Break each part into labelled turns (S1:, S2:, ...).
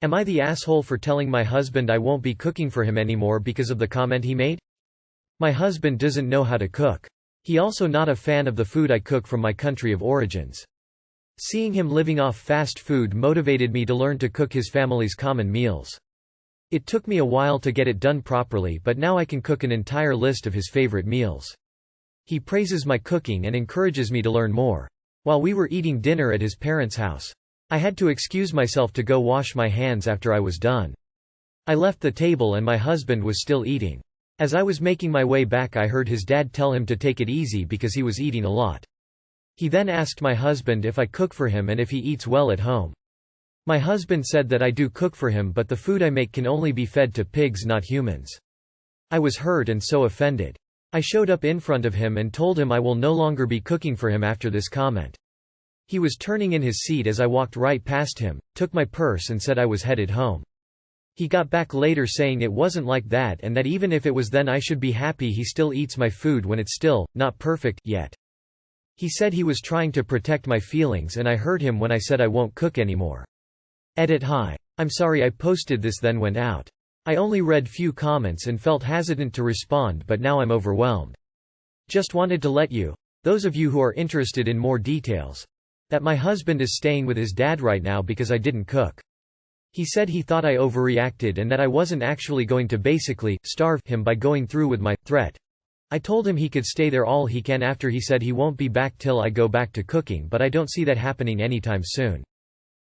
S1: Am I the asshole for telling my husband I won't be cooking for him anymore because of the comment he made? My husband doesn't know how to cook. He also not a fan of the food I cook from my country of origins. Seeing him living off fast food motivated me to learn to cook his family's common meals. It took me a while to get it done properly, but now I can cook an entire list of his favorite meals. He praises my cooking and encourages me to learn more. While we were eating dinner at his parents' house, I had to excuse myself to go wash my hands after I was done. I left the table and my husband was still eating. As I was making my way back, I heard his dad tell him to take it easy because he was eating a lot. He then asked my husband if I cook for him and if he eats well at home. My husband said that I do cook for him, but the food I make can only be fed to pigs, not humans. I was hurt and so offended. I showed up in front of him and told him I will no longer be cooking for him after this comment. He was turning in his seat as I walked right past him, took my purse and said I was headed home. He got back later saying it wasn't like that and that even if it was then I should be happy he still eats my food when it's still not perfect yet. He said he was trying to protect my feelings and I hurt him when I said I won't cook anymore. Edit hi. I'm sorry I posted this then went out. I only read few comments and felt hesitant to respond, but now I'm overwhelmed. Just wanted to let you, those of you who are interested in more details, that my husband is staying with his dad right now because I didn't cook. He said he thought I overreacted and that I wasn't actually going to basically starve him by going through with my threat. I told him he could stay there all he can after he said he won't be back till I go back to cooking, but I don't see that happening anytime soon.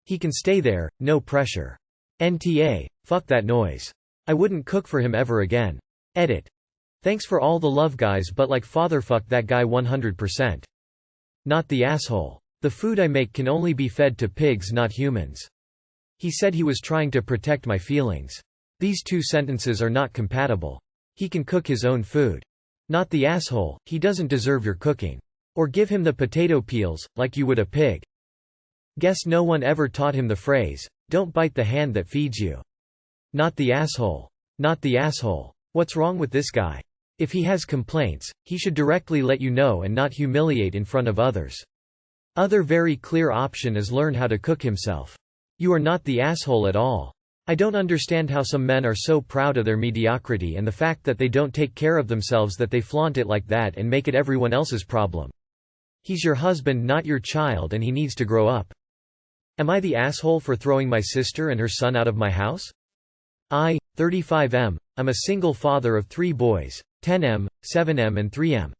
S1: He can stay there, no pressure. NTA, fuck that noise. I wouldn't cook for him ever again. Edit. Thanks for all the love guys, but like father, fuck that guy 100%. Not the asshole. The food I make can only be fed to pigs, not humans. He said he was trying to protect my feelings. These two sentences are not compatible. He can cook his own food. Not the asshole, he doesn't deserve your cooking. Or give him the potato peels, like you would a pig. Guess no one ever taught him the phrase, don't bite the hand that feeds you. Not the asshole. Not the asshole. What's wrong with this guy? If he has complaints, he should directly let you know and not humiliate in front of others. Other very clear option is learn how to cook himself. You are not the asshole at all. I don't understand how some men are so proud of their mediocrity and the fact that they don't take care of themselves that they flaunt it like that and make it everyone else's problem. He's your husband, not your child, and he needs to grow up. Am I the asshole for throwing my sister and her son out of my house? 35M. I'm a single father of 3 boys, 10M, 7M and 3M.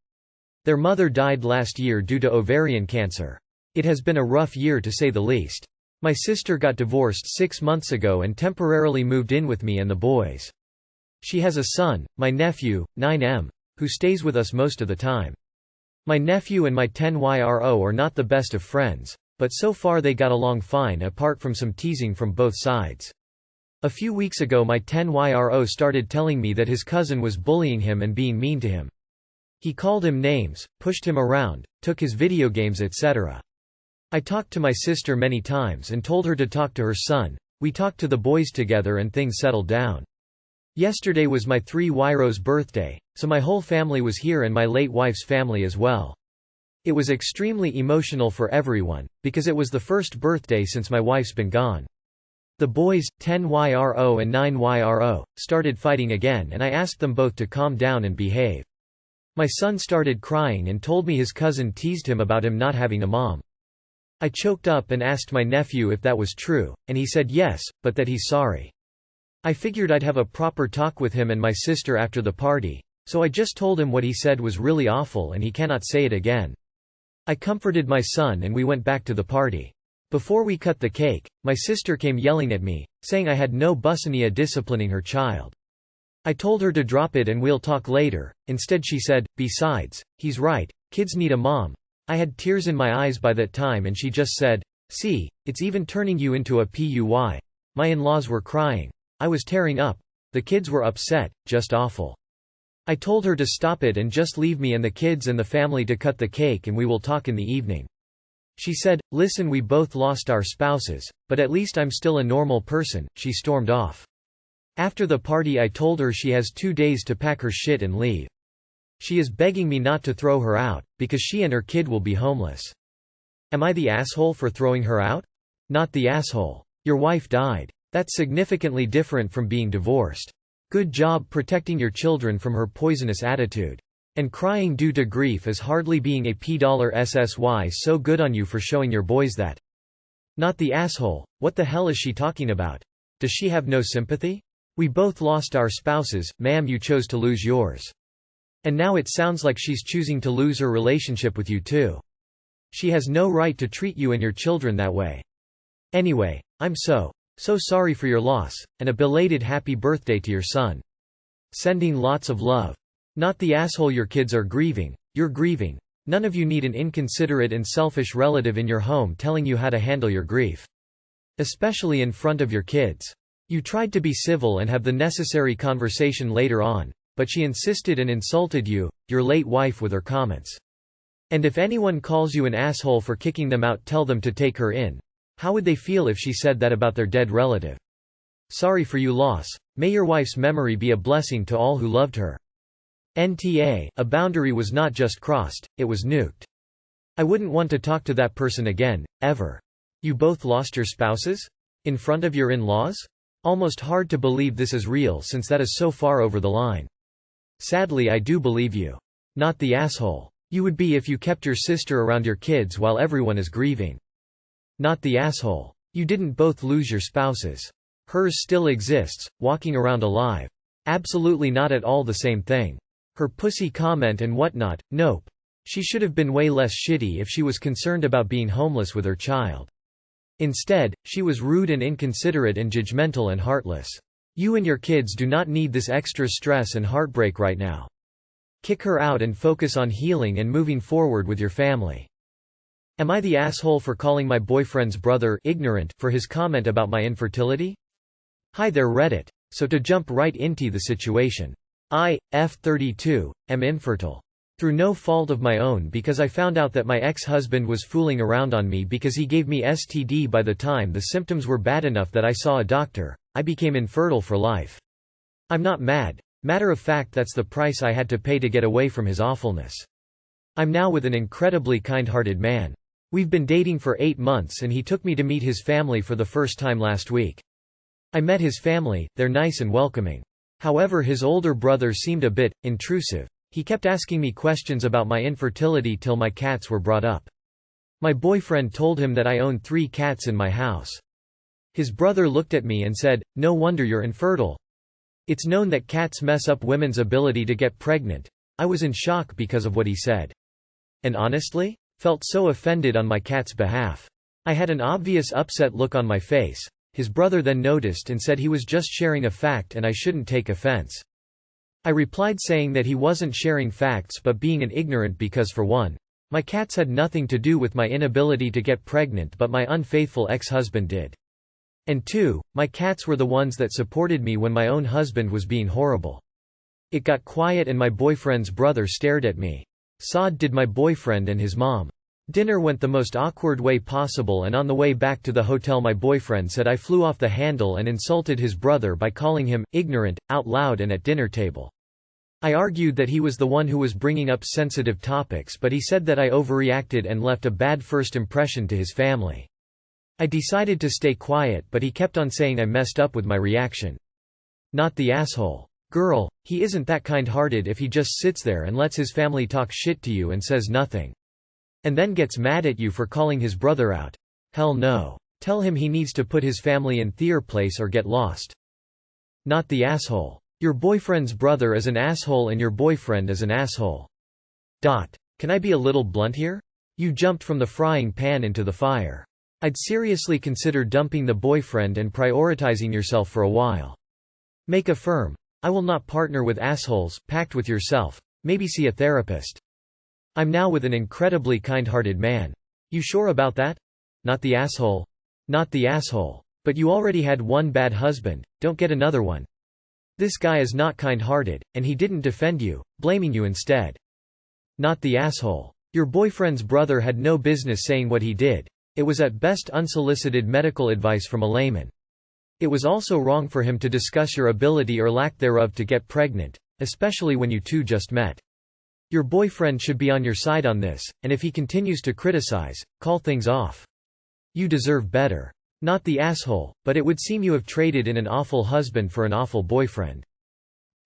S1: Their mother died last year due to ovarian cancer. It has been a rough year to say the least. My sister got divorced 6 months ago and temporarily moved in with me and the boys. She has a son, my nephew, 9M, who stays with us most of the time. My nephew and my 10YRO are not the best of friends, but so far they got along fine apart from some teasing from both sides. A few weeks ago my 10YRO started telling me that his cousin was bullying him and being mean to him. He called him names, pushed him around, took his video games, etc. I talked to my sister many times and told her to talk to her son. We talked to the boys together and things settled down. Yesterday was my 3YRO's birthday, so my whole family was here and my late wife's family as well. It was extremely emotional for everyone, because it was the first birthday since my wife's been gone. The boys, 10YRO and 9YRO, started fighting again and I asked them both to calm down and behave. My son started crying and told me his cousin teased him about him not having a mom. I choked up and asked my nephew if that was true, and he said yes, but that he's sorry. I figured I'd have a proper talk with him and my sister after the party, so I just told him what he said was really awful and he cannot say it again. I comforted my son and we went back to the party. Before we cut the cake, my sister came yelling at me, saying I had no business disciplining her child. I told her to drop it and we'll talk later. Instead she said, besides, he's right, kids need a mom. I had tears in my eyes by that time and she just said, see, it's even turning you into a PUY. My in-laws were crying. I was tearing up. The kids were upset, just awful. I told her to stop it and just leave me and the kids and the family to cut the cake and we will talk in the evening. She said, listen, we both lost our spouses, but at least I'm still a normal person. She stormed off. After the party I told her she has 2 days to pack her shit and leave. She is begging me not to throw her out, because she and her kid will be homeless. Am I the asshole for throwing her out? Not the asshole. Your wife died. That's significantly different from being divorced. Good job protecting your children from her poisonous attitude. And crying due to grief is hardly being a $SSY so good on you for showing your boys that. Not the asshole. What the hell is she talking about? Does she have no sympathy? We both lost our spouses, ma'am, you chose to lose yours. And now it sounds like she's choosing to lose her relationship with you too. She has no right to treat you and your children that way. Anyway, I'm so sorry for your loss, and a belated happy birthday to your son. Sending lots of love. Not the asshole. Your kids are grieving. You're grieving. None of you need an inconsiderate and selfish relative in your home telling you how to handle your grief. Especially in front of your kids. You tried to be civil and have the necessary conversation later on, but she insisted and insulted you, your late wife, with her comments. And if anyone calls you an asshole for kicking them out, tell them to take her in. How would they feel if she said that about their dead relative? Sorry for you loss. May your wife's memory be a blessing to all who loved her. NTA, a boundary was not just crossed, it was nuked. I wouldn't want to talk to that person again, ever. You both lost your spouses? In front of your in-laws? Almost hard to believe this is real since that is so far over the line. Sadly, I do believe you. Not the asshole. You would be if you kept your sister around your kids while everyone is grieving. Not the asshole. You didn't both lose your spouses. Hers still exists, walking around alive. Absolutely not at all the same thing. Her pussy comment and whatnot, nope. She should have been way less shitty if she was concerned about being homeless with her child. Instead, she was rude and inconsiderate and judgmental and heartless. You and your kids do not need this extra stress and heartbreak right now. Kick her out and focus on healing and moving forward with your family. Am I the asshole for calling my boyfriend's brother ignorant for his comment about my infertility? Hi there Reddit. So to jump right into the situation. I, F32, am infertile. Through no fault of my own because I found out that my ex-husband was fooling around on me because he gave me STD. By the time the symptoms were bad enough that I saw a doctor, I became infertile for life. I'm not mad. Matter of fact, that's the price I had to pay to get away from his awfulness. I'm now with an incredibly kind-hearted man. We've been dating for 8 months and he took me to meet his family for the first time last week. I met his family, they're nice and welcoming. However, his older brother seemed a bit intrusive. He kept asking me questions about my infertility till my cats were brought up. My boyfriend told him that I own 3 cats in my house. His brother looked at me and said, "No wonder you're infertile. It's known that cats mess up women's ability to get pregnant." I was in shock because of what he said. And honestly, felt so offended on my cat's behalf. I had an obvious upset look on my face. His brother then noticed and said he was just sharing a fact and I shouldn't take offense. I replied saying that he wasn't sharing facts but being an ignorant because for one, my cats had nothing to do with my inability to get pregnant but my unfaithful ex-husband did. And 2, my cats were the ones that supported me when my own husband was being horrible. It got quiet and my boyfriend's brother stared at me. Sod did my boyfriend and his mom. Dinner went the most awkward way possible and on the way back to the hotel my boyfriend said I flew off the handle and insulted his brother by calling him ignorant, out loud and at dinner table. I argued that he was the one who was bringing up sensitive topics but he said that I overreacted and left a bad first impression to his family. I decided to stay quiet but he kept on saying I messed up with my reaction. Not the asshole. Girl, he isn't that kind-hearted if he just sits there and lets his family talk shit to you and says nothing. And then gets mad at you for calling his brother out. Hell no. Tell him he needs to put his family in their place or get lost. Not the asshole. Your boyfriend's brother is an asshole and your boyfriend is an asshole. Can I be a little blunt here? You jumped from the frying pan into the fire. I'd seriously consider dumping the boyfriend and prioritizing yourself for a while. Make a firm, I will not partner with assholes, pact with yourself, maybe see a therapist. I'm now with an incredibly kind-hearted man. You sure about that? Not the asshole. Not the asshole. But you already had one bad husband, don't get another one. This guy is not kind-hearted, and he didn't defend you, blaming you instead. Not the asshole. Your boyfriend's brother had no business saying what he did. It was at best unsolicited medical advice from a layman. It was also wrong for him to discuss your ability or lack thereof to get pregnant, especially when you two just met. Your boyfriend should be on your side on this, and if he continues to criticize, call things off. You deserve better. Not the asshole, but it would seem you have traded in an awful husband for an awful boyfriend.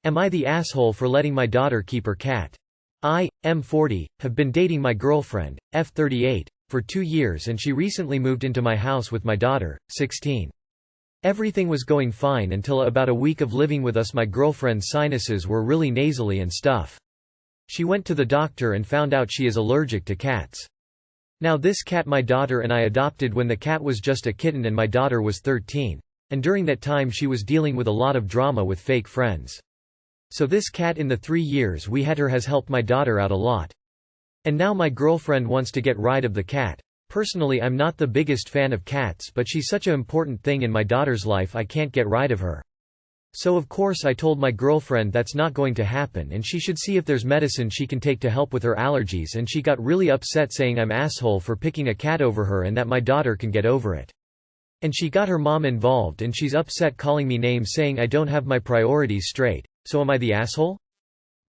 S1: Am I the asshole for letting my daughter keep her cat? I, M40, have been dating my girlfriend, F38, for 2 years and she recently moved into my house with my daughter, 16. Everything was going fine until about a week of living with us my girlfriend's sinuses were really nasally and stuff. She went to the doctor and found out she is allergic to cats. Now this cat my daughter and I adopted when the cat was just a kitten and my daughter was 13. And during that time she was dealing with a lot of drama with fake friends. So this cat in the 3 years we had her has helped my daughter out a lot. And now my girlfriend wants to get rid of the cat. Personally I'm not the biggest fan of cats but she's such an important thing in my daughter's life I can't get rid of her. So of course I told my girlfriend that's not going to happen and she should see if there's medicine she can take to help with her allergies and she got really upset saying I'm asshole for picking a cat over her and that my daughter can get over it. And she got her mom involved and she's upset calling me names saying I don't have my priorities straight. So am I the asshole?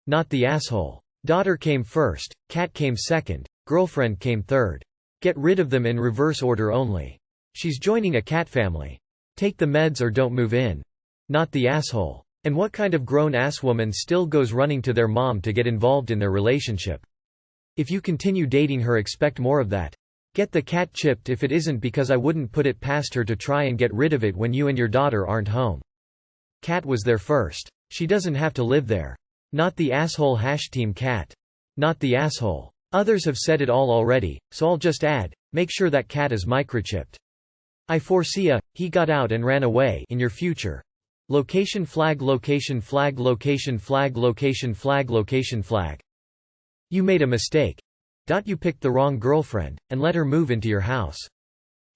S1: Not the asshole. Daughter came first, cat came second, girlfriend came third. Get rid of them in reverse order only. She's joining a cat family. Take the meds or don't move in. Not the asshole. And what kind of grown-ass woman still goes running to their mom to get involved in their relationship? If you continue dating her expect more of that. Get the cat chipped if it isn't because I wouldn't put it past her to try and get rid of it when you and your daughter aren't home. Cat was there first. She doesn't have to live there. Not the asshole #team cat. Not the asshole. Others have said it all already, so I'll just add, make sure that cat is microchipped. I foresee he got out and ran away in your future. Location flag location flag location flag location flag location flag. You made a mistake. You picked the wrong girlfriend, and let her move into your house.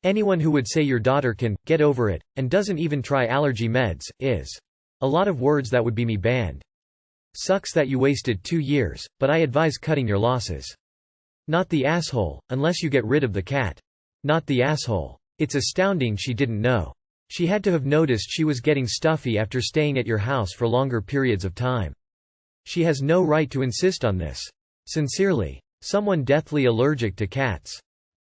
S1: Anyone who would say your daughter can get over it, and doesn't even try allergy meds, is a lot of words that would be me banned. Sucks that you wasted 2 years, but I advise cutting your losses. Not the asshole, unless you get rid of the cat. Not the asshole. It's astounding she didn't know. She had to have noticed she was getting stuffy after staying at your house for longer periods of time. She has no right to insist on this. Sincerely. Someone deathly allergic to cats.